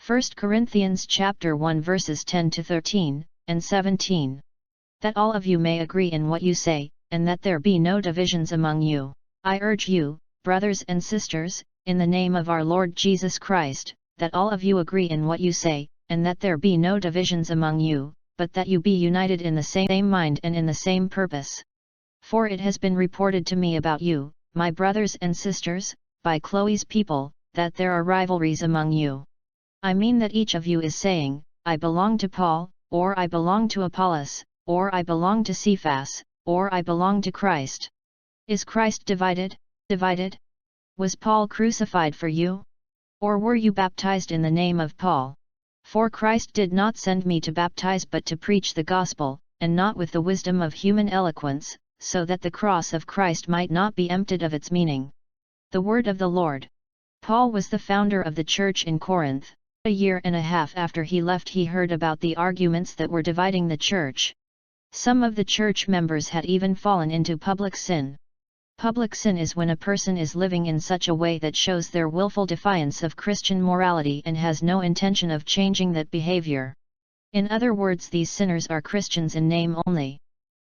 1 Corinthians chapter 1 verses 10 to 13, and 17. That all of you may agree in what you say, and that there be no divisions among you. I urge you, brothers and sisters, in the name of our Lord Jesus Christ, that all of you agree in what you say, and that there be no divisions among you, but that you be united in the same mind and in the same purpose. For it has been reported to me about you, my brothers and sisters, by Chloe's people, that there are rivalries among you. I mean that each of you is saying, I belong to Paul, or I belong to Apollos, or I belong to Cephas, or I belong to Christ. Is Christ divided? Was Paul crucified for you? Or were you baptized in the name of Paul? For Christ did not send me to baptize but to preach the gospel, and not with the wisdom of human eloquence, so that the cross of Christ might not be emptied of its meaning. The word of the Lord. Paul was the founder of the church in Corinth. A year and a half after he left, he heard about the arguments that were dividing the church. Some of the church members had even fallen into public sin. Public sin is when a person is living in such a way that shows their willful defiance of Christian morality and has no intention of changing that behavior. In other words, these sinners are Christians in name only.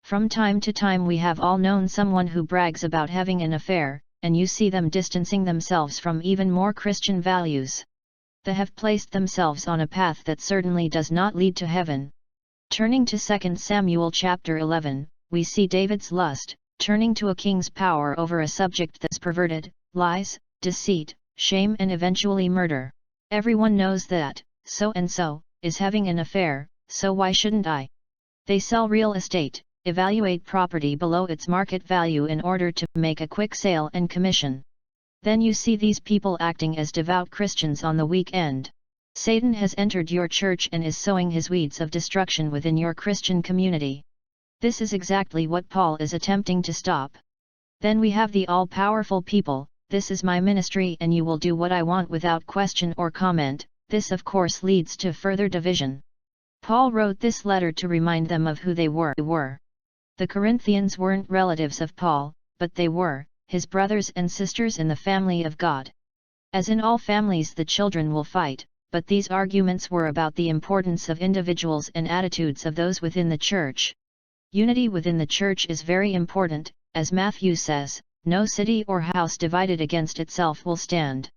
From time to time we have all known someone who brags about having an affair, and you see them distancing themselves from even more Christian values. They have placed themselves on a path that certainly does not lead to heaven. Turning to 2 Samuel chapter 11, we see David's lust, turning to a king's power over a subject that's perverted, lies, deceit, shame and eventually murder. Everyone knows that, so-and-so, is having an affair, so why shouldn't I? They sell real estate, evaluate property below its market value in order to make a quick sale and commission. Then you see these people acting as devout Christians on the weekend. Satan has entered your church and is sowing his weeds of destruction within your Christian community. This is exactly what Paul is attempting to stop. Then we have the all-powerful people, this is my ministry and you will do what I want without question or comment. This of course leads to further division. Paul wrote this letter to remind them of who they were. The Corinthians weren't relatives of Paul, but they were his brothers and sisters in the family of God. As in all families, the children will fight, but these arguments were about the importance of individuals and attitudes of those within the church. Unity within the church is very important, as Matthew says, no city or house divided against itself will stand.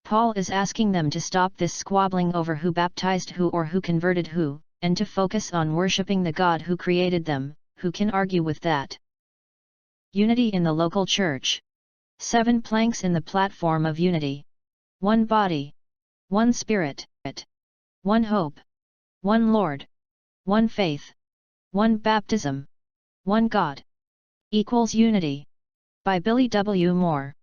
Paul is asking them to stop this squabbling over who baptized who or who converted who, and to focus on worshipping the God who created them. Who can argue with that? Unity in the local church. 7 planks in the platform of unity. 1 body. 1 Spirit. 1 hope. 1 Lord. 1 faith. 1 baptism. 1 God. Equals unity. By Billy W. Moore.